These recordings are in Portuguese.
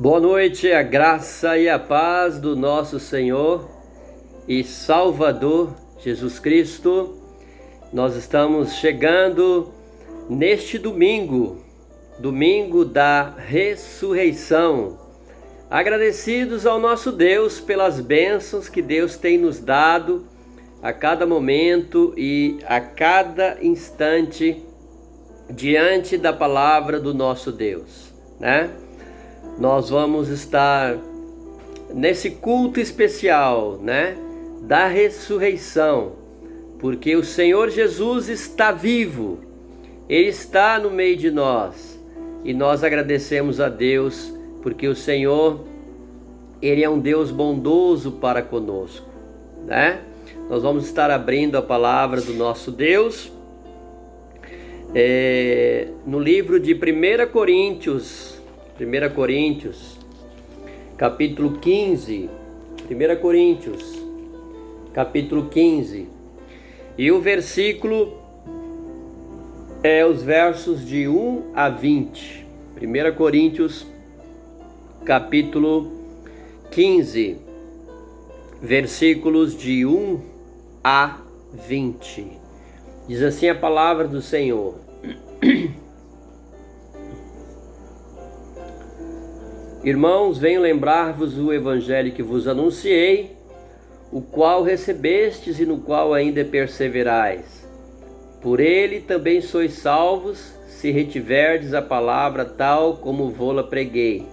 Boa noite, a graça e a paz do nosso Senhor e Salvador Jesus Cristo. Nós estamos chegando neste domingo da ressurreição, agradecidos ao nosso Deus pelas bênçãos que Deus tem nos dado a cada momento e a cada instante diante da palavra do nosso Deus, né? Nós vamos estar nesse culto especial, né, da ressurreição, porque o Senhor Jesus está vivo, Ele está no meio de nós, e nós agradecemos a Deus, porque o Senhor, Ele é um Deus bondoso para conosco, né? Nós vamos estar abrindo a palavra do nosso Deus, no livro de 1 Coríntios, capítulo 15, 1 Coríntios, capítulo 15, e o versículo os versos de 1 a 20, 1 Coríntios, capítulo 15, versículos de 1 a 20, diz assim a palavra do Senhor: Irmãos, venho lembrar-vos o evangelho que vos anunciei, o qual recebestes e no qual ainda perseverais. Por ele também sois salvos, se retiverdes a palavra tal como vô-la preguei,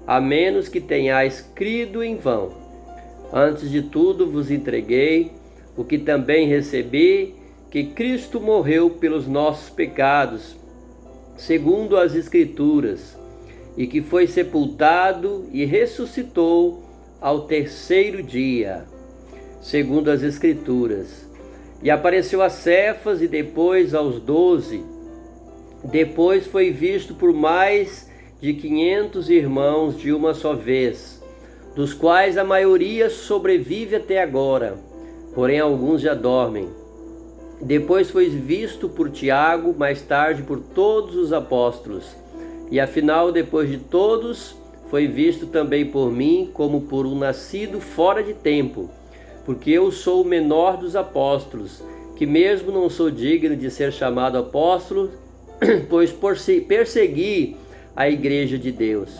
a menos que tenhais crido em vão. Antes de tudo vos entreguei o que também recebi, que Cristo morreu pelos nossos pecados, segundo as Escrituras, e que foi sepultado e ressuscitou ao terceiro dia, segundo as Escrituras. E apareceu a Cefas e depois aos 12. Depois foi visto por mais de 500 irmãos de uma só vez, dos quais a maioria sobrevive até agora, porém alguns já dormem. Depois foi visto por Tiago, mais tarde por todos os apóstolos. E afinal, depois de todos, foi visto também por mim, como por um nascido fora de tempo, porque eu sou o menor dos apóstolos, que mesmo não sou digno de ser chamado apóstolo, pois persegui a igreja de Deus.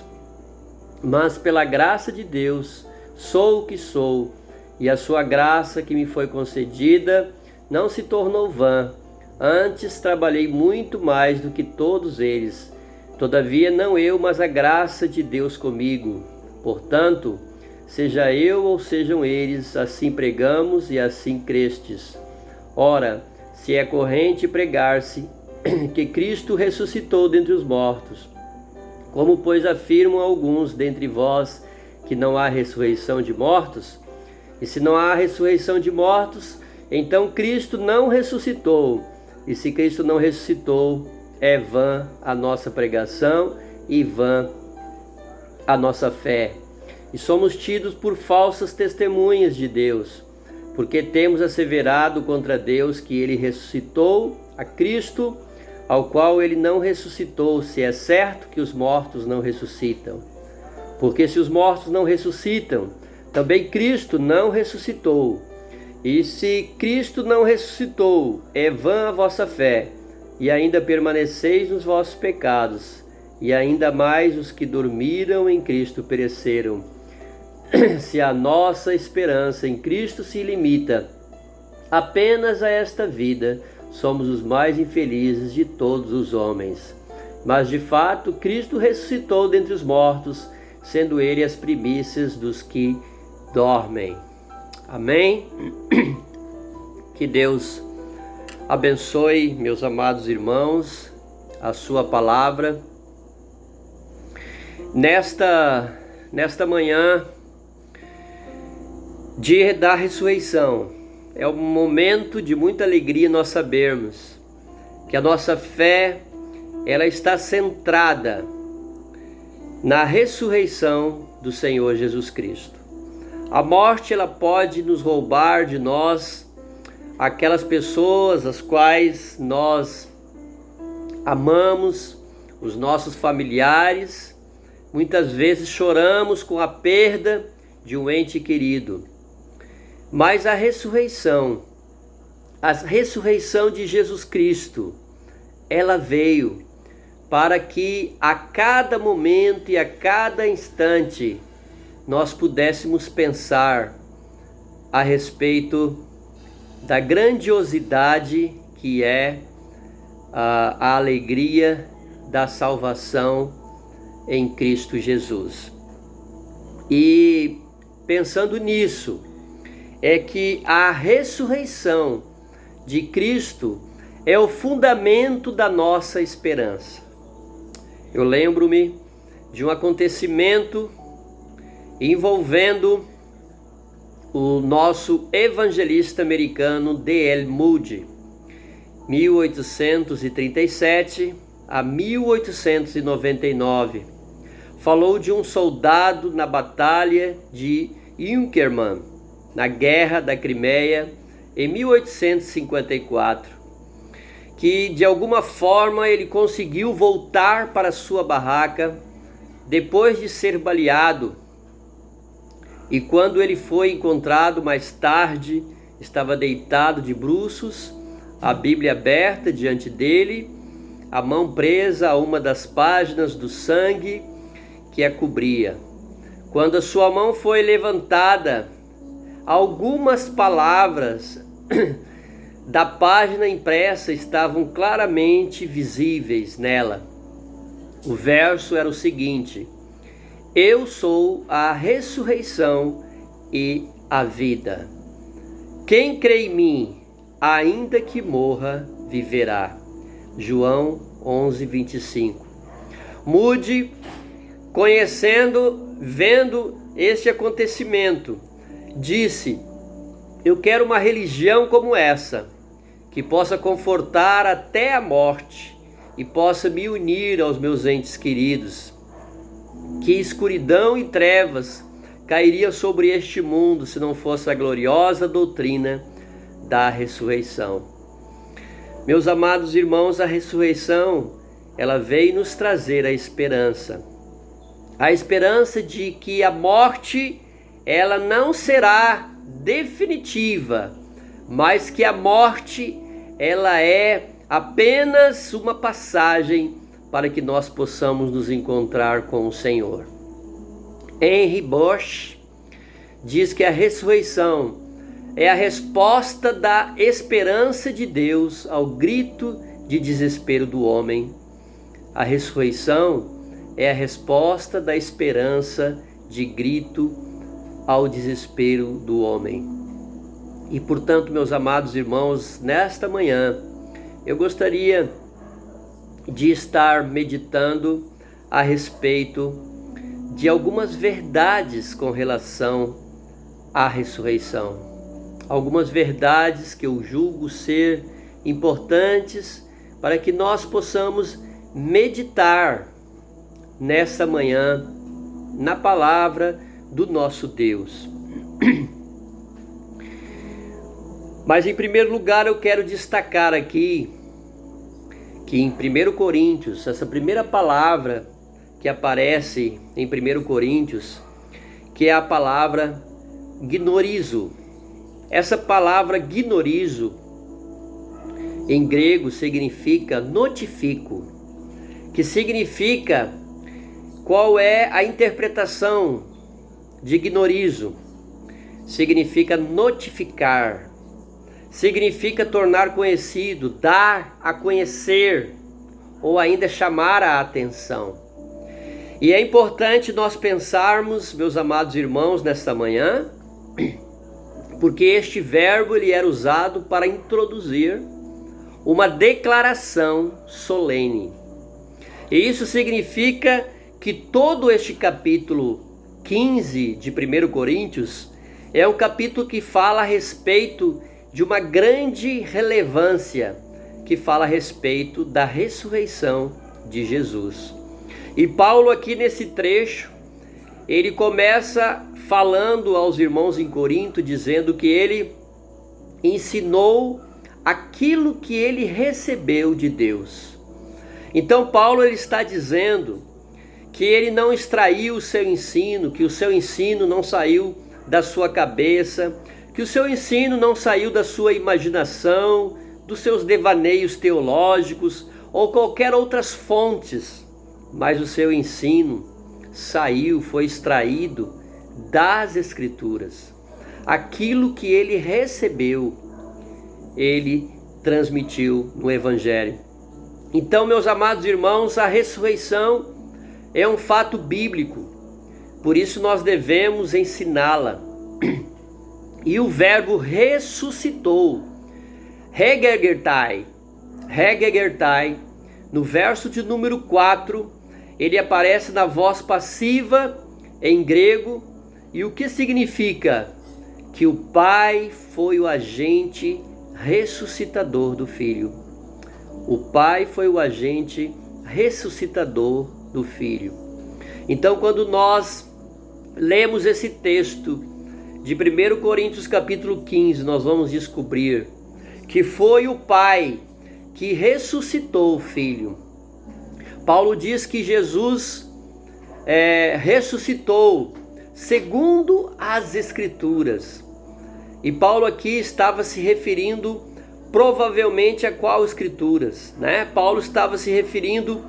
Mas pela graça de Deus, sou o que sou, e a sua graça que me foi concedida não se tornou vã. Antes trabalhei muito mais do que todos eles. Todavia não eu, mas a graça de Deus comigo. Portanto, seja eu ou sejam eles, assim pregamos e assim crestes. Ora, se é corrente pregar-se que Cristo ressuscitou dentre os mortos, como pois afirmam alguns dentre vós que não há ressurreição de mortos? E se não há ressurreição de mortos, então Cristo não ressuscitou. E se Cristo não ressuscitou, é vã a nossa pregação e vã a nossa fé. E somos tidos por falsas testemunhas de Deus, porque temos asseverado contra Deus que Ele ressuscitou a Cristo, ao qual Ele não ressuscitou, se é certo que os mortos não ressuscitam. Porque se os mortos não ressuscitam, também Cristo não ressuscitou. E se Cristo não ressuscitou, é vã a vossa fé, e ainda permaneceis nos vossos pecados, e ainda mais os que dormiram em Cristo pereceram. Se a nossa esperança em Cristo se limita apenas a esta vida, somos os mais infelizes de todos os homens. Mas de fato, Cristo ressuscitou dentre os mortos, sendo Ele as primícias dos que dormem. Amém? Que Deus abençoe, meus amados irmãos, a sua palavra. Nesta manhã, dia da ressurreição, é um momento de muita alegria nós sabermos que a nossa fé, ela está centrada na ressurreição do Senhor Jesus Cristo. A morte, ela pode nos roubar de nós aquelas pessoas as quais nós amamos, os nossos familiares, muitas vezes choramos com a perda de um ente querido. Mas a ressurreição de Jesus Cristo, ela veio para que a cada momento e a cada instante nós pudéssemos pensar a respeito da grandiosidade que é a alegria da salvação em Cristo Jesus. E pensando nisso, é que a ressurreição de Cristo é o fundamento da nossa esperança. Eu lembro-me de um acontecimento envolvendo o nosso evangelista americano D.L. Moody, 1837 a 1899. Falou de um soldado na batalha de Inkerman, na Guerra da Crimeia, em 1854. Que de alguma forma ele conseguiu voltar para sua barraca depois de ser baleado. E quando ele foi encontrado mais tarde, estava deitado de bruços, a Bíblia aberta diante dele, a mão presa a uma das páginas do sangue que a cobria. Quando a sua mão foi levantada, algumas palavras da página impressa estavam claramente visíveis nela. O verso era o seguinte: eu sou a ressurreição e a vida. Quem crê em mim, ainda que morra, viverá. João 11:25. Moody, vendo este acontecimento, disse: eu quero uma religião como essa, que possa confortar até a morte e possa me unir aos meus entes queridos. Que escuridão e trevas cairiam sobre este mundo se não fosse a gloriosa doutrina da ressurreição. Meus amados irmãos, a ressurreição, ela veio nos trazer a esperança de que a morte, ela não será definitiva, mas que a morte, ela é apenas uma passagem para que nós possamos nos encontrar com o Senhor. Henry Bosch diz que a ressurreição é a resposta da esperança de Deus ao grito de desespero do homem. A ressurreição é a resposta da esperança de grito ao desespero do homem. E portanto, meus amados irmãos, nesta manhã eu gostaria de estar meditando a respeito de algumas verdades com relação à ressurreição. Algumas verdades que eu julgo ser importantes para que nós possamos meditar nessa manhã na palavra do nosso Deus. Mas em primeiro lugar eu quero destacar aqui que em 1 Coríntios, essa primeira palavra que aparece em 1 Coríntios, que é a palavra gnorizo. Essa palavra gnorizo em grego significa notifico, que significa qual é a interpretação de gnorizo. Significa notificar, significa tornar conhecido, dar a conhecer ou ainda chamar a atenção. E é importante nós pensarmos, meus amados irmãos, nesta manhã, porque este verbo ele era usado para introduzir uma declaração solene. E isso significa que todo este capítulo 15 de 1 Coríntios é um capítulo que fala a respeito de uma grande relevância, que fala a respeito da ressurreição de Jesus. E Paulo aqui nesse trecho, ele começa falando aos irmãos em Corinto, dizendo que ele ensinou aquilo que ele recebeu de Deus. Então Paulo ele está dizendo que ele não extraiu o seu ensino, que o seu ensino não saiu da sua cabeça, que o seu ensino não saiu da sua imaginação, dos seus devaneios teológicos ou qualquer outras fontes, mas o seu ensino saiu, foi extraído das Escrituras. Aquilo que ele recebeu, ele transmitiu no Evangelho. Então, meus amados irmãos, a ressurreição é um fato bíblico, por isso nós devemos ensiná-la. E o verbo ressuscitou, hegegertai, no verso de número 4, ele aparece na voz passiva em grego, e o que significa? Que o Pai foi o agente ressuscitador do Filho. O Pai foi o agente ressuscitador do Filho. Então, quando nós lemos esse texto de 1 Coríntios capítulo 15, nós vamos descobrir que foi o Pai que ressuscitou o Filho. Paulo diz que Jesus ressuscitou segundo as Escrituras. E Paulo aqui estava se referindo provavelmente a qual Escrituras, né? Paulo estava se referindo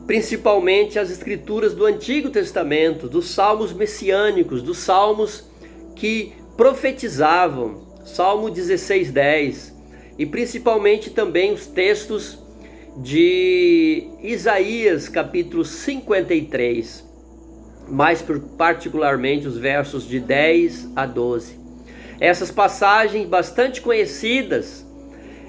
principalmente às Escrituras do Antigo Testamento, dos salmos messiânicos, dos salmos que profetizavam, Salmo 16:10, e principalmente também os textos de Isaías capítulo 53, mais particularmente os versos de 10 a 12. Essas passagens bastante conhecidas,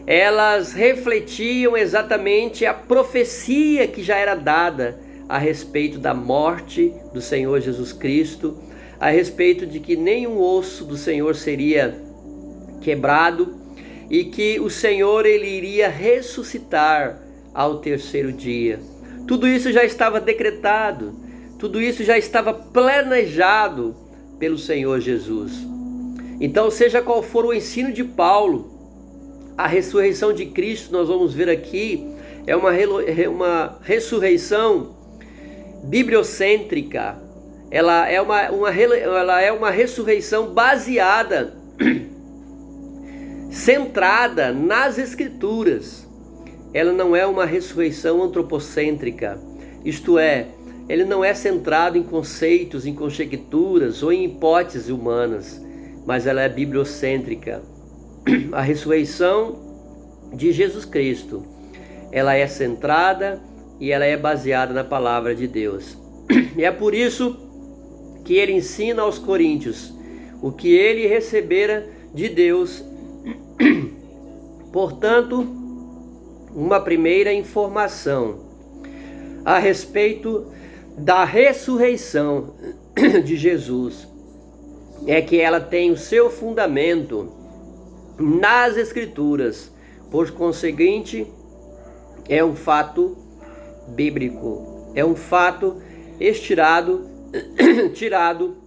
elas refletiam exatamente a profecia que já era dada a respeito da morte do Senhor Jesus Cristo, a respeito de que nenhum osso do Senhor seria quebrado e que o Senhor ele iria ressuscitar ao terceiro dia. Tudo isso já estava decretado, tudo isso já estava planejado pelo Senhor Jesus. Então, seja qual for o ensino de Paulo, a ressurreição de Cristo, nós vamos ver aqui, é uma ressurreição bibliocêntrica. Ela é uma ressurreição baseada, centrada nas Escrituras. Ela não é uma ressurreição antropocêntrica, isto é, ele não é centrado em conceitos, em conjecturas ou em hipóteses humanas, mas ela é bibliocêntrica. A ressurreição de Jesus Cristo, ela é centrada e ela é baseada na palavra de Deus. E é por isso que ele ensina aos coríntios o que ele recebera de Deus. Portanto, uma primeira informação a respeito da ressurreição de Jesus é que ela tem o seu fundamento nas Escrituras. Por conseguinte, é um fato bíblico, é um fato tirado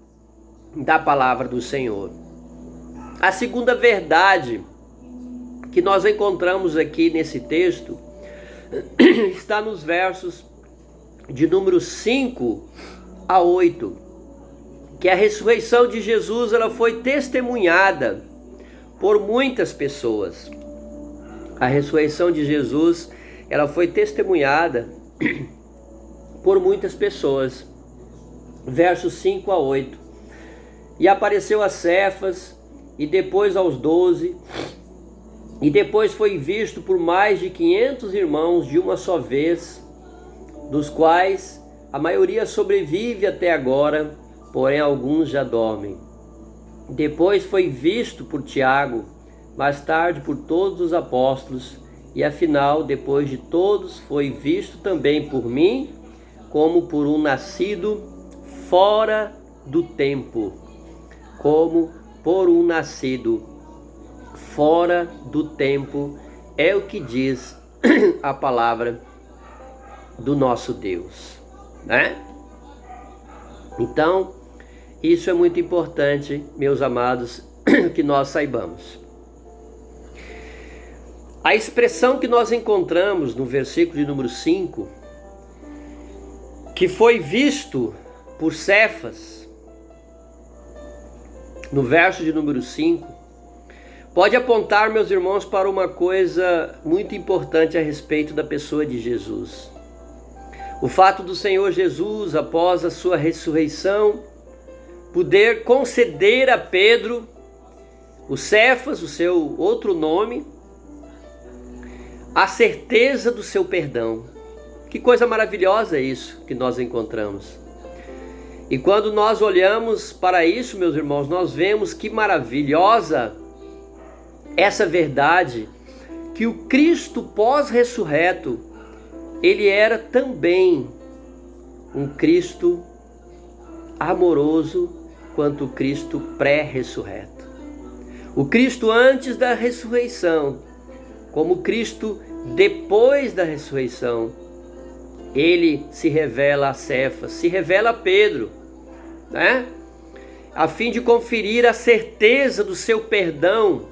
da palavra do Senhor. A segunda verdade que nós encontramos aqui nesse texto está nos versos de número 5 a 8, que a ressurreição de Jesus ela foi testemunhada por muitas pessoas. A ressurreição de Jesus ela foi testemunhada por muitas pessoas. Versos 5 a 8. E apareceu a Cefas, e depois aos 12, e depois foi visto por mais de 500 irmãos de uma só vez, dos quais a maioria sobrevive até agora, porém alguns já dormem. Depois foi visto por Tiago, mais tarde por todos os apóstolos, e afinal, depois de todos, foi visto também por mim, como por um nascido fora do tempo. Como por um nascido fora do tempo, é o que diz a palavra do nosso Deus, né? Então, isso é muito importante, meus amados, que nós saibamos. A expressão que nós encontramos no versículo de número 5, que foi visto por Cefas, no verso de número 5, pode apontar, meus irmãos, para uma coisa muito importante a respeito da pessoa de Jesus. O fato do Senhor Jesus, após a sua ressurreição, poder conceder a Pedro, o Cefas, o seu outro nome, a certeza do seu perdão. Que coisa maravilhosa é isso que nós encontramos. E quando nós olhamos para isso, meus irmãos, nós vemos que maravilhosa essa verdade, que o Cristo pós-ressurreto, ele era também um Cristo amoroso quanto o Cristo pré-ressurreto. O Cristo antes da ressurreição, como o Cristo depois da ressurreição, ele se revela a Cefas, se revela a Pedro, né? A fim de conferir a certeza do seu perdão,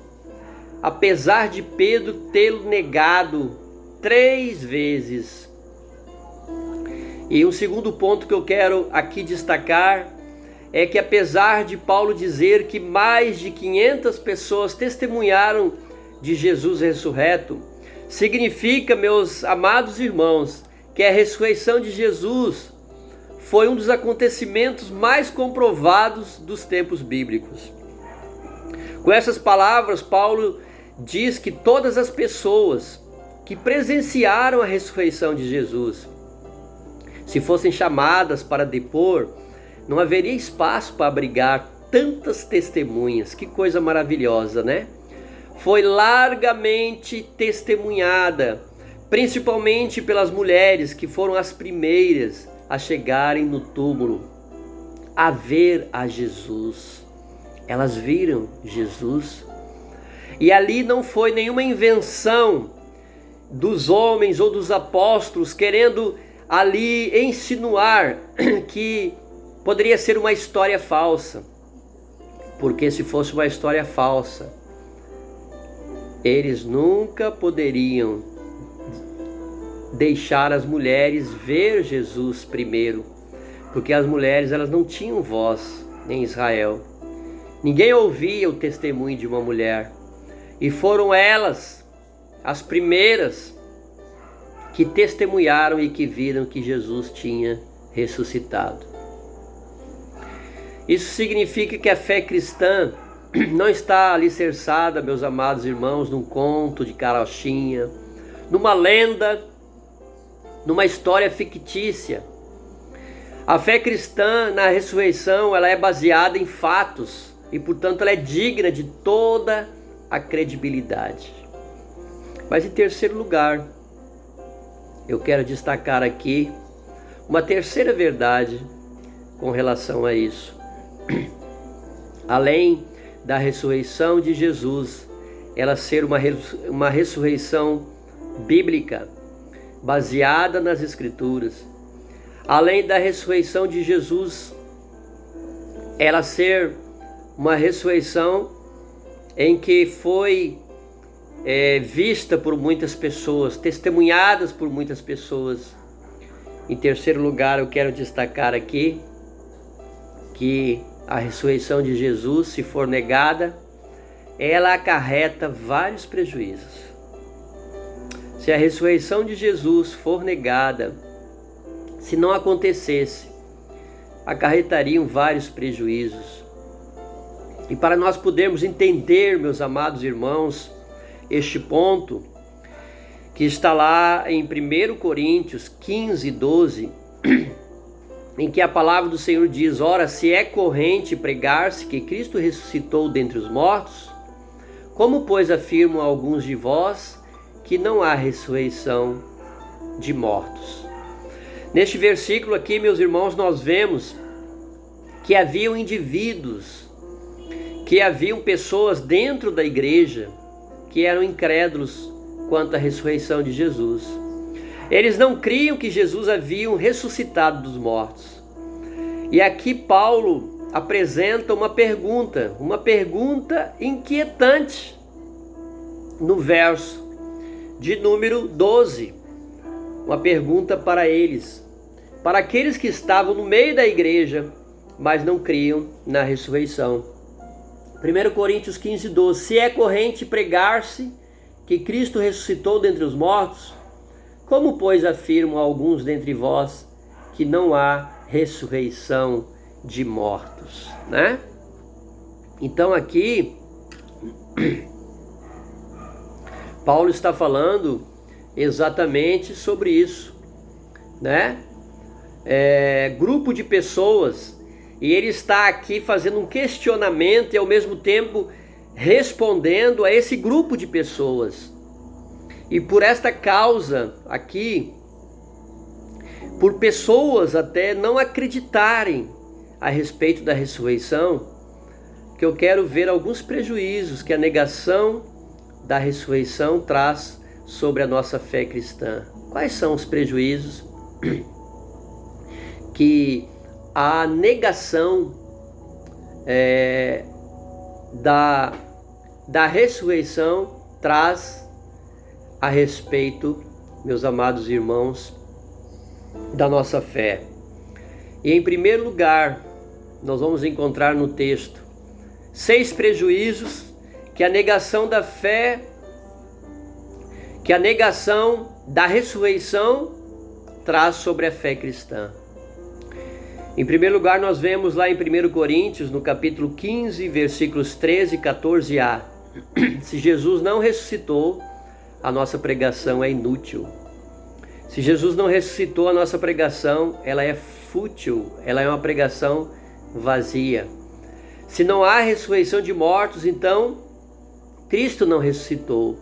apesar de Pedro tê-lo negado 3 vezes. E um segundo ponto que eu quero aqui destacar é que, apesar de Paulo dizer que mais de 500 pessoas testemunharam de Jesus ressurreto, significa, meus amados irmãos, que a ressurreição de Jesus foi um dos acontecimentos mais comprovados dos tempos bíblicos. Com essas palavras, Paulo diz que todas as pessoas que presenciaram a ressurreição de Jesus, se fossem chamadas para depor, não haveria espaço para abrigar tantas testemunhas. Que coisa maravilhosa, né? Foi largamente testemunhada, principalmente pelas mulheres que foram as primeiras a chegarem no túmulo, a ver a Jesus. Elas viram Jesus. E ali não foi nenhuma invenção dos homens ou dos apóstolos querendo ali insinuar que poderia ser uma história falsa. Porque se fosse uma história falsa, eles nunca poderiam deixar as mulheres ver Jesus primeiro, porque as mulheres, elas não tinham voz em Israel. Ninguém ouvia o testemunho de uma mulher, e foram elas as primeiras que testemunharam e que viram que Jesus tinha ressuscitado. Isso significa que a fé cristã não está alicerçada, meus amados irmãos, num conto de carochinha, numa lenda, numa história fictícia. A fé cristã na ressurreição, ela é baseada em fatos e, portanto, ela é digna de toda a credibilidade. Mas em terceiro lugar, eu quero destacar aqui uma terceira verdade com relação a isso. Além da ressurreição de Jesus, ela ser uma ressurreição bíblica, baseada nas Escrituras. Além da ressurreição de Jesus, ela ser uma ressurreição em que foi vista por muitas pessoas, testemunhadas por muitas pessoas. Em terceiro lugar, eu quero destacar aqui que a ressurreição de Jesus, se for negada, ela acarreta vários prejuízos. Se a ressurreição de Jesus for negada, se não acontecesse, acarretariam vários prejuízos. E para nós podermos entender, meus amados irmãos, este ponto, que está lá em 1 Coríntios 15, 12, em que a palavra do Senhor diz: ora, se é corrente pregar-se que Cristo ressuscitou dentre os mortos, como pois afirmam alguns de vós que não há ressurreição de mortos? Neste versículo aqui, meus irmãos, nós vemos que haviam indivíduos, que haviam pessoas dentro da igreja que eram incrédulos quanto à ressurreição de Jesus. Eles não criam que Jesus havia ressuscitado dos mortos. E aqui Paulo apresenta uma pergunta inquietante no verso de número 12. Uma pergunta para eles: para aqueles que estavam no meio da igreja, mas não criam na ressurreição. 1 Coríntios 15:12. Se é corrente pregar-se que Cristo ressuscitou dentre os mortos, como, pois, afirmam alguns dentre vós que não há ressurreição de mortos, né? Então aqui Paulo está falando exatamente sobre isso, né? Grupo de pessoas, e ele está aqui fazendo um questionamento e ao mesmo tempo respondendo a esse grupo de pessoas. E por esta causa aqui, por pessoas até não acreditarem a respeito da ressurreição, que eu quero ver alguns prejuízos que a negação da ressurreição traz sobre a nossa fé cristã. Quais são os prejuízos que a negação da ressurreição traz a respeito, meus amados irmãos, da nossa fé? E em primeiro lugar, nós vamos encontrar no texto 6 prejuízos que a negação da fé, que a negação da ressurreição traz sobre a fé cristã. Em primeiro lugar, nós vemos lá em 1 Coríntios, no capítulo 15, versículos 13 e 14a. Se Jesus não ressuscitou, a nossa pregação é inútil. Se Jesus não ressuscitou, a nossa pregação, ela é fútil, ela é uma pregação vazia. Se não há ressurreição de mortos, então Cristo não ressuscitou.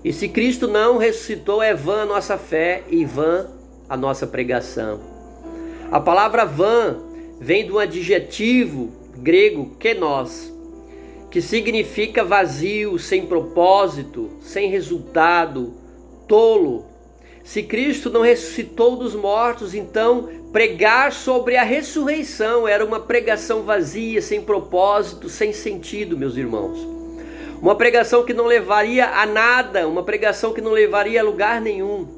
E se Cristo não ressuscitou, é vã a nossa fé e vã a nossa pregação. A palavra vã vem de um adjetivo grego kenos, que significa vazio, sem propósito, sem resultado, tolo. Se Cristo não ressuscitou dos mortos, então pregar sobre a ressurreição era uma pregação vazia, sem propósito, sem sentido, meus irmãos. Uma pregação que não levaria a nada, uma pregação que não levaria a lugar nenhum.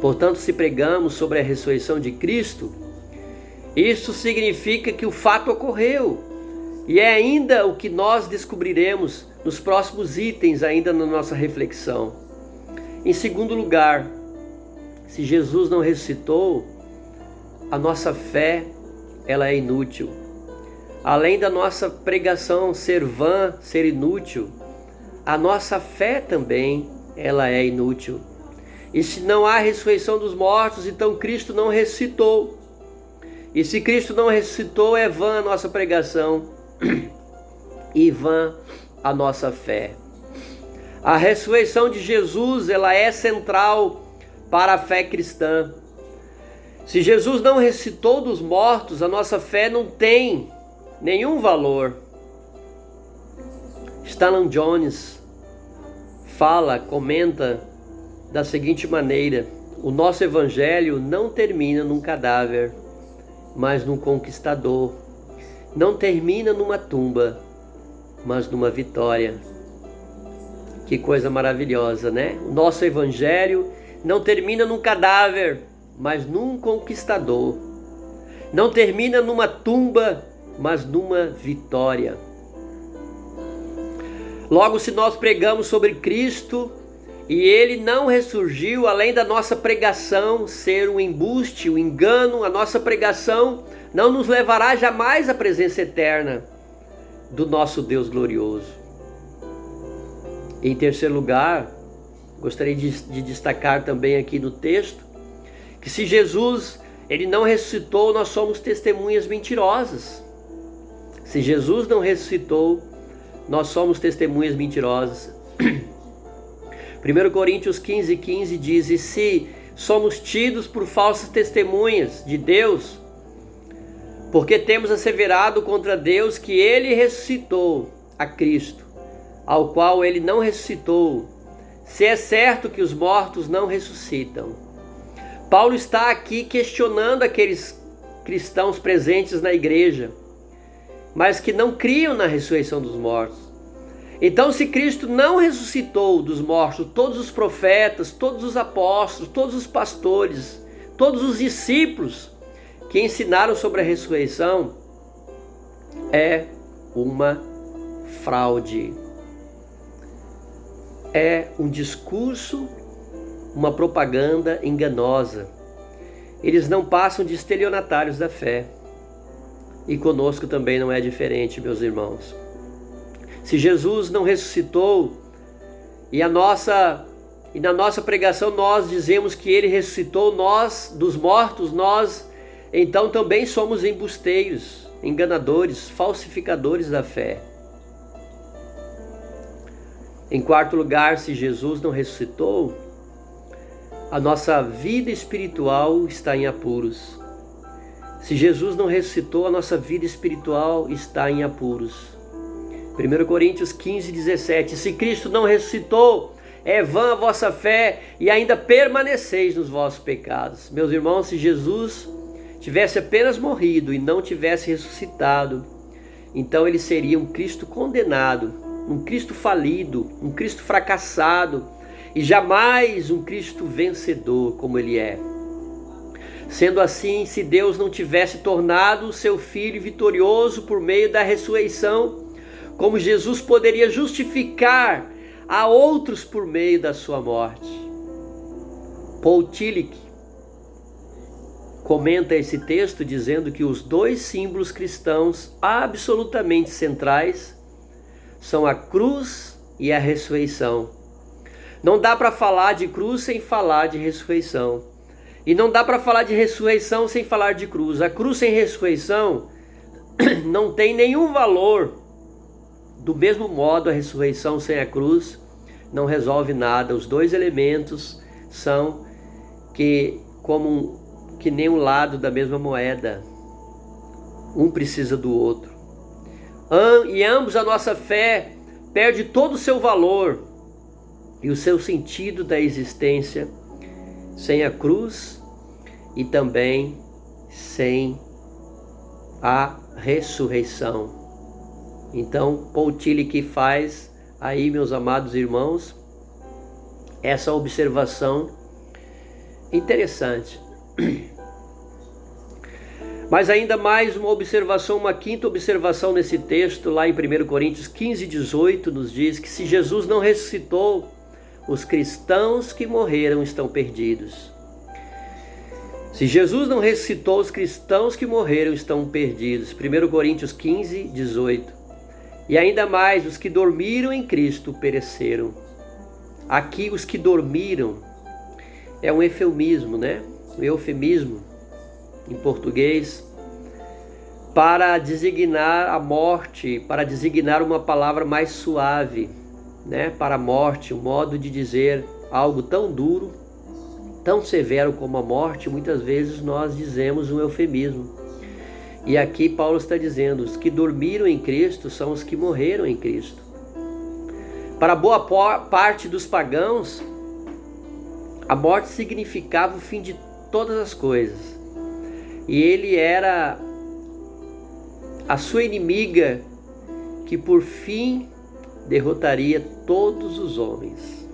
Portanto, se pregamos sobre a ressurreição de Cristo, isso significa que o fato ocorreu. E é ainda o que nós descobriremos nos próximos itens ainda na nossa reflexão. Em segundo lugar, se Jesus não ressuscitou, a nossa fé, ela é inútil. Além da nossa pregação ser vã, ser inútil, a nossa fé também, ela é inútil. E se não há ressurreição dos mortos, então Cristo não ressuscitou. E se Cristo não ressuscitou, é vã a nossa pregação e vã a nossa fé. A ressurreição de Jesus, ela é central para a fé cristã. Se Jesus não ressuscitou dos mortos, a nossa fé não tem nenhum valor. Stanley Jones comenta da seguinte maneira: o nosso evangelho não termina num cadáver, mas num conquistador. Não termina numa tumba, mas numa vitória. Que coisa maravilhosa, né? O nosso evangelho não termina num cadáver, mas num conquistador. Não termina numa tumba, mas numa vitória. Logo, se nós pregamos sobre Cristo e Ele não ressurgiu, além da nossa pregação ser um embuste, um engano, a nossa pregação não nos levará jamais à presença eterna do nosso Deus glorioso. Em terceiro lugar, gostaria de destacar também aqui no texto, que se Jesus ele não ressuscitou, nós somos testemunhas mentirosas. Se Jesus não ressuscitou, nós somos testemunhas mentirosas. 1 Coríntios 15:15 diz: e se somos tidos por falsas testemunhas de Deus, porque temos asseverado contra Deus que Ele ressuscitou a Cristo, ao qual Ele não ressuscitou, se é certo que os mortos não ressuscitam. Paulo está aqui questionando aqueles cristãos presentes na igreja, mas que não criam na ressurreição dos mortos. Então, se Cristo não ressuscitou dos mortos, todos os profetas, todos os apóstolos, todos os pastores, todos os discípulos que ensinaram sobre a ressurreição, é uma fraude. É um discurso, uma propaganda enganosa. Eles não passam de estelionatários da fé. E conosco também não é diferente, meus irmãos. Se Jesus não ressuscitou, e na nossa pregação nós dizemos que Ele ressuscitou nós dos mortos, nós então também somos embusteiros, enganadores, falsificadores da fé. Em quarto lugar, se Jesus não ressuscitou, a nossa vida espiritual está em apuros. Se Jesus não ressuscitou, a nossa vida espiritual está em apuros. 1 Coríntios 15, 17. Se Cristo não ressuscitou, é vã a vossa fé e ainda permaneceis nos vossos pecados. Meus irmãos, se Jesus tivesse apenas morrido e não tivesse ressuscitado, então ele seria um Cristo condenado, um Cristo falido, um Cristo fracassado e jamais um Cristo vencedor como ele é. Sendo assim, se Deus não tivesse tornado o seu Filho vitorioso por meio da ressurreição, como Jesus poderia justificar a outros por meio da sua morte? Paul Tillich comenta esse texto dizendo que os dois símbolos cristãos absolutamente centrais são a cruz e a ressurreição. Não dá para falar de cruz sem falar de ressurreição. E não dá para falar de ressurreição sem falar de cruz. A cruz sem ressurreição não tem nenhum valor. Do mesmo modo, a ressurreição sem a cruz não resolve nada. Os dois elementos são que nem um lado da mesma moeda. Um precisa do outro. E ambos a nossa fé perde todo o seu valor e o seu sentido da existência sem a cruz e também sem a ressurreição. Então, Paul Tillich faz aí, meus amados irmãos, essa observação interessante. Mas ainda mais uma observação, uma quinta observação nesse texto, lá em 1 Coríntios 15, 18, nos diz que se Jesus não ressuscitou, os cristãos que morreram estão perdidos. Se Jesus não ressuscitou, os cristãos que morreram estão perdidos. 1 Coríntios 15, 18. E ainda mais, os que dormiram em Cristo pereceram. Aqui, os que dormiram é um eufemismo, né? Um eufemismo em português para designar a morte, para designar uma palavra mais suave, né? Para a morte, um modo de dizer algo tão duro, tão severo como a morte. Muitas vezes nós dizemos um eufemismo. E aqui Paulo está dizendo, os que dormiram em Cristo são os que morreram em Cristo. Para boa parte dos pagãos, a morte significava o fim de todas as coisas. E ele era a sua inimiga que por fim derrotaria todos os homens.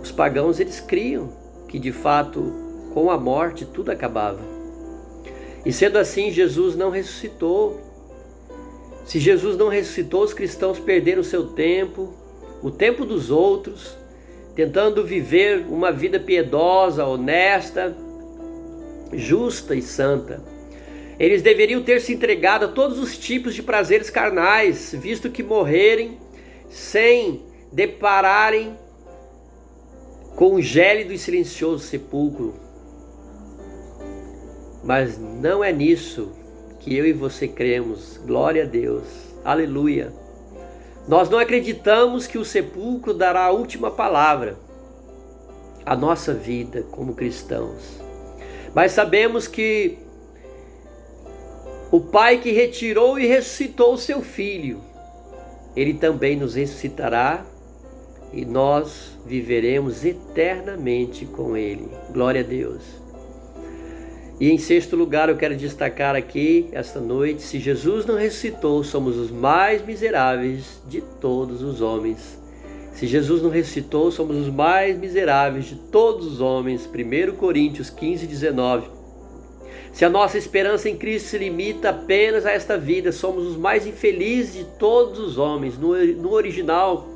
Os pagãos, eles criam que de fato com a morte tudo acabava. E sendo assim, Jesus não ressuscitou. Se Jesus não ressuscitou, os cristãos perderam o seu tempo, o tempo dos outros, tentando viver uma vida piedosa, honesta, justa e santa. Eles deveriam ter se entregado a todos os tipos de prazeres carnais, visto que morrerem sem depararem com o gélido e silencioso sepulcro. Mas não é nisso que eu e você cremos. Glória a Deus. Aleluia. Nós não acreditamos que o sepulcro dará a última palavra à nossa vida como cristãos. Mas sabemos que o Pai que retirou e ressuscitou o seu Filho, Ele também nos ressuscitará e nós viveremos eternamente com Ele. Glória a Deus. E em sexto lugar, eu quero destacar aqui, esta noite, se Jesus não ressuscitou, somos os mais miseráveis de todos os homens. Se Jesus não ressuscitou, somos os mais miseráveis de todos os homens. 1 Coríntios 15, 19. Se a nossa esperança em Cristo se limita apenas a esta vida, somos os mais infelizes de todos os homens. No original,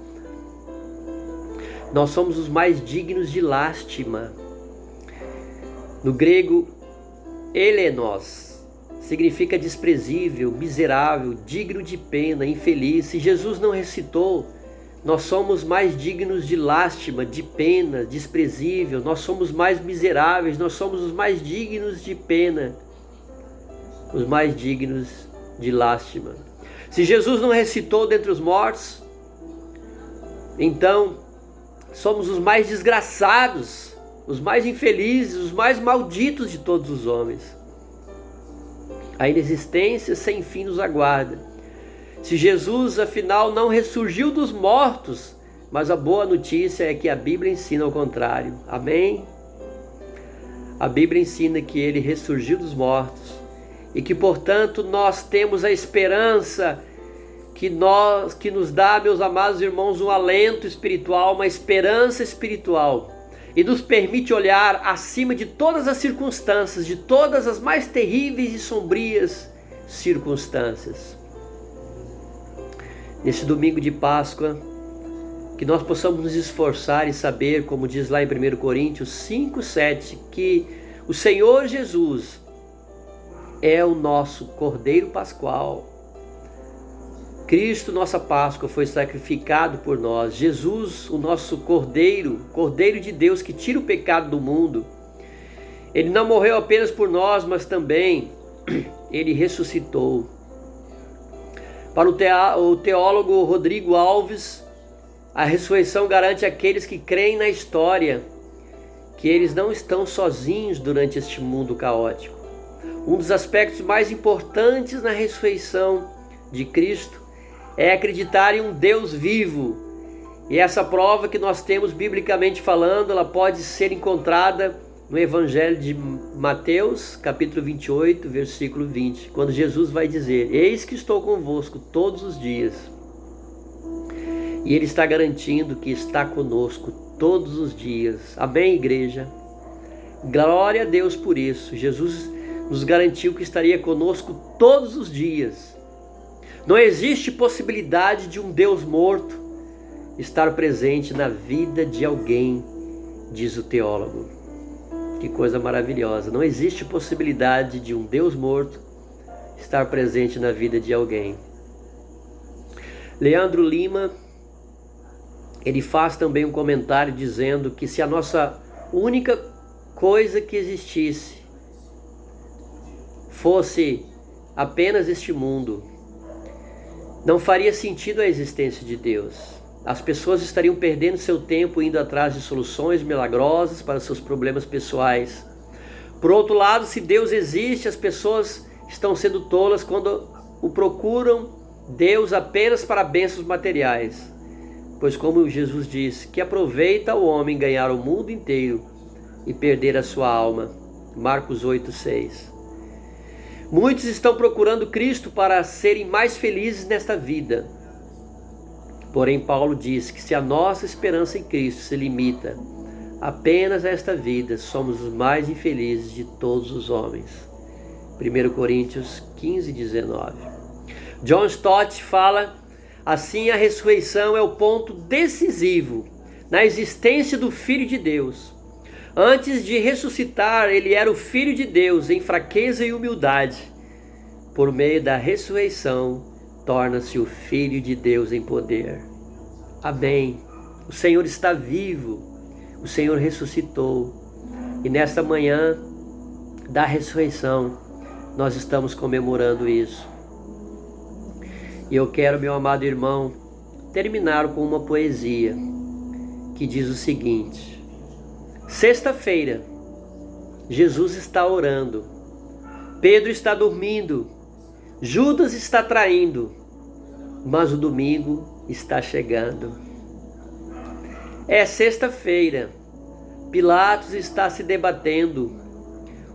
nós somos os mais dignos de lástima. No grego, elenos significa desprezível, miserável, digno de pena, infeliz. Se Jesus não ressuscitou, nós somos mais dignos de lástima, de pena, desprezível. Nós somos mais miseráveis, nós somos os mais dignos de pena, os mais dignos de lástima. Se Jesus não ressuscitou dentre os mortos, então somos os mais desgraçados, os mais infelizes, os mais malditos de todos os homens. A inexistência sem fim nos aguarda. Se Jesus, afinal, não ressurgiu dos mortos, mas a boa notícia é que a Bíblia ensina o contrário. Amém? A Bíblia ensina que ele ressurgiu dos mortos e que, portanto, nós temos a esperança que nos dá, meus amados irmãos, um alento espiritual, uma esperança espiritual, e nos permite olhar acima de todas as circunstâncias, de todas as mais terríveis e sombrias circunstâncias. Nesse domingo de Páscoa, que nós possamos nos esforçar e saber, como diz lá em 1 Coríntios 5, 7, que o Senhor Jesus é o nosso Cordeiro Pascual. Cristo, nossa Páscoa, foi sacrificado por nós. Jesus, o nosso Cordeiro, Cordeiro de Deus que tira o pecado do mundo. Ele não morreu apenas por nós, mas também ele ressuscitou. Para o teólogo Rodrigo Alves, a ressurreição garante àqueles que creem na história que eles não estão sozinhos durante este mundo caótico. Um dos aspectos mais importantes na ressurreição de Cristo é acreditar em um Deus vivo. E essa prova que nós temos biblicamente falando, ela pode ser encontrada no Evangelho de Mateus, capítulo 28, versículo 20, quando Jesus vai dizer: eis que estou convosco todos os dias. E ele está garantindo que está conosco todos os dias. Amém, igreja? Glória a Deus por isso. Jesus nos garantiu que estaria conosco todos os dias. Não existe possibilidade de um Deus morto estar presente na vida de alguém, diz o teólogo. Que coisa maravilhosa. Não existe possibilidade de um Deus morto estar presente na vida de alguém. Leandro Lima, ele faz também um comentário dizendo que se a nossa única coisa que existisse fosse apenas este mundo, não faria sentido a existência de Deus. As pessoas estariam perdendo seu tempo indo atrás de soluções milagrosas para seus problemas pessoais. Por outro lado, se Deus existe, as pessoas estão sendo tolas quando o procuram Deus apenas para bênçãos materiais. Pois como Jesus disse, que aproveita o homem ganhar o mundo inteiro e perder a sua alma. Marcos 8:6. Muitos estão procurando Cristo para serem mais felizes nesta vida. Porém, Paulo diz que se a nossa esperança em Cristo se limita apenas a esta vida, somos os mais infelizes de todos os homens. 1 Coríntios 15, 19. John Stott fala assim: a ressurreição é o ponto decisivo na existência do Filho de Deus. Antes de ressuscitar, ele era o Filho de Deus em fraqueza e humildade. Por meio da ressurreição, torna-se o Filho de Deus em poder. Amém. O Senhor está vivo. O Senhor ressuscitou. E nesta manhã da ressurreição, nós estamos comemorando isso. E eu quero, meu amado irmão, terminar com uma poesia que diz o seguinte: sexta-feira, Jesus está orando, Pedro está dormindo, Judas está traindo, mas o domingo está chegando. É sexta-feira, Pilatos está se debatendo,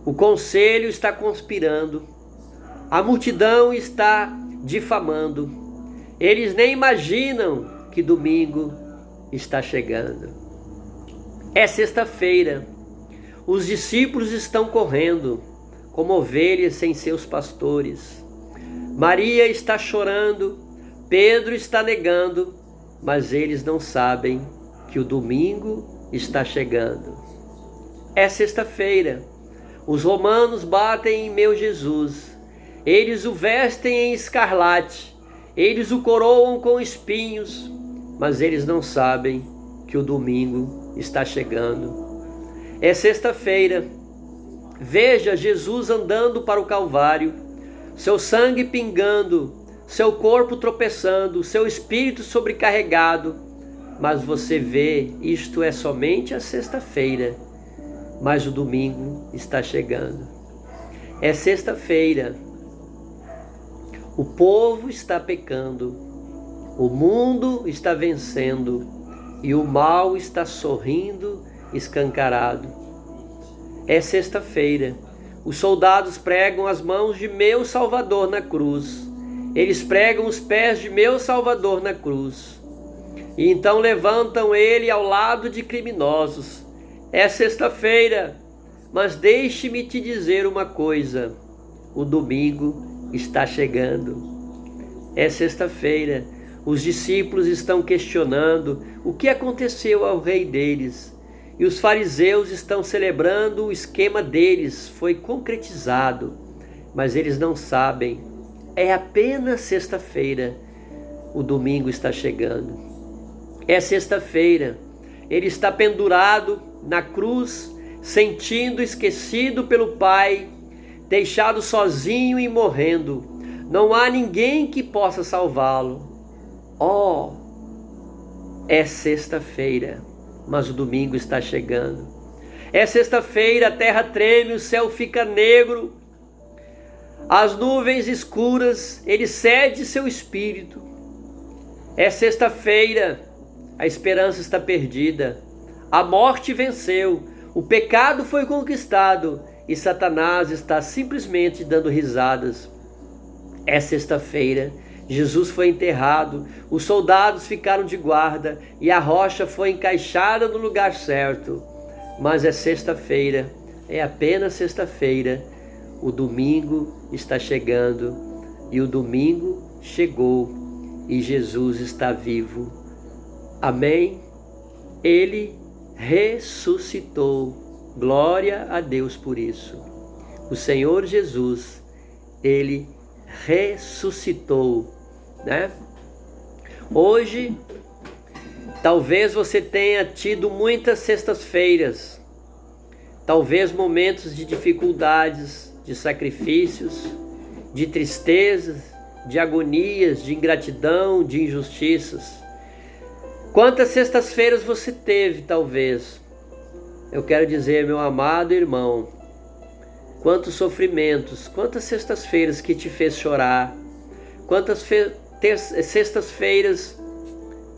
o conselho está conspirando, a multidão está difamando. Eles nem imaginam que domingo está chegando. É sexta-feira. Os discípulos estão correndo, como ovelhas sem seus pastores. Maria está chorando, Pedro está negando, mas eles não sabem que o domingo está chegando. É sexta-feira. Os romanos batem em meu Jesus. Eles o vestem em escarlate. Eles o coroam com espinhos, mas eles não sabem que o domingo está chegando. É sexta-feira. Veja Jesus andando para o Calvário, seu sangue pingando, seu corpo tropeçando, seu espírito sobrecarregado. Mas você vê, isto é somente a sexta-feira, mas o domingo está chegando. É sexta-feira. O povo está pecando, o mundo está vencendo e o mal está sorrindo escancarado. É sexta-feira. Os soldados pregam as mãos de meu Salvador na cruz. Eles pregam os pés de meu Salvador na cruz. E então levantam ele ao lado de criminosos. É sexta-feira, mas deixe-me te dizer uma coisa: o domingo está chegando. É sexta-feira. Os discípulos estão questionando o que aconteceu ao rei deles. E os fariseus estão celebrando o esquema deles, foi concretizado. Mas eles não sabem. É apenas sexta-feira. O domingo está chegando. É sexta-feira. Ele está pendurado na cruz, sentindo esquecido pelo Pai, deixado sozinho e morrendo. Não há ninguém que possa salvá-lo. Oh, é sexta-feira, mas o domingo está chegando. É sexta-feira, a terra treme, o céu fica negro, as nuvens escuras, ele cede seu espírito. É sexta-feira, a esperança está perdida, a morte venceu, o pecado foi conquistado e Satanás está simplesmente dando risadas. É sexta-feira, Jesus foi enterrado, os soldados ficaram de guarda e a rocha foi encaixada no lugar certo. Mas é sexta-feira, é apenas sexta-feira. O domingo está chegando e o domingo chegou e Jesus está vivo. Amém? Ele ressuscitou. Glória a Deus por isso. O Senhor Jesus, ele ressuscitou, né? Hoje, talvez você tenha tido muitas sextas-feiras, talvez momentos de dificuldades, de sacrifícios, de tristezas, de agonias, de ingratidão, de injustiças. Quantas sextas-feiras você teve, talvez? Eu quero dizer, meu amado irmão, quantos sofrimentos, quantas sextas-feiras que te fez chorar, quantas sextas-feiras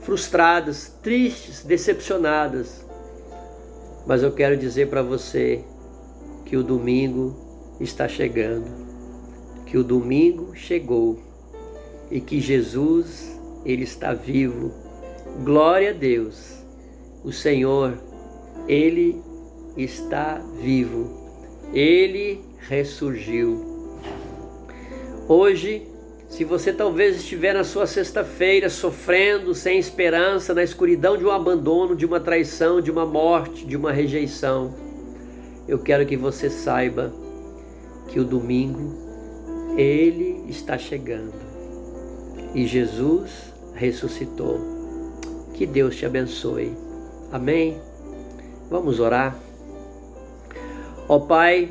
frustradas, tristes, decepcionadas. Mas eu quero dizer para você que o domingo está chegando, que o domingo chegou e que Jesus, ele está vivo. Glória a Deus, o Senhor, ele está vivo, ele ressurgiu. Hoje, se você talvez estiver na sua sexta-feira sofrendo, sem esperança, na escuridão de um abandono, de uma traição, de uma morte, de uma rejeição, eu quero que você saiba que o domingo, ele está chegando e Jesus ressuscitou. Que Deus te abençoe. Amém? Vamos orar. Ó Pai,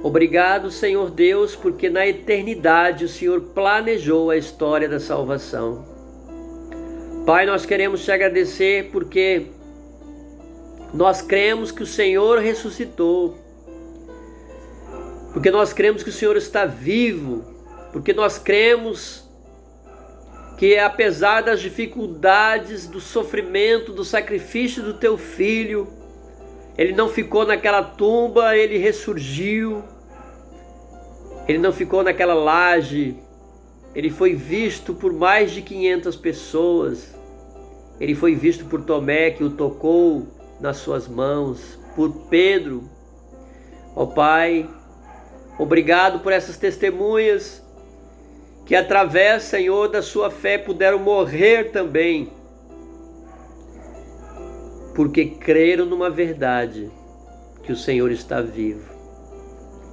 obrigado, Senhor Deus, porque na eternidade o Senhor planejou a história da salvação. Pai, nós queremos te agradecer porque nós cremos que o Senhor ressuscitou, porque nós cremos que o Senhor está vivo, porque nós cremos que apesar das dificuldades, do sofrimento, do sacrifício do teu filho, ele não ficou naquela tumba, ele ressurgiu. Ele não ficou naquela laje, ele foi visto por mais de 500 pessoas. Ele foi visto por Tomé, que o tocou nas suas mãos, por Pedro. Ó Pai, obrigado por essas testemunhas que através, Senhor, da sua fé puderam morrer também, porque creram numa verdade, que o Senhor está vivo.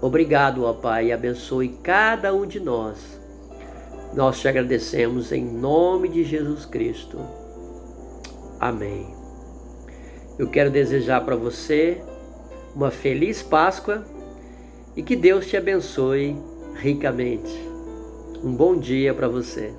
Obrigado, ó Pai, e abençoe cada um de nós. Nós te agradecemos em nome de Jesus Cristo. Amém. Eu quero desejar para você uma feliz Páscoa e que Deus te abençoe ricamente. Um bom dia para você.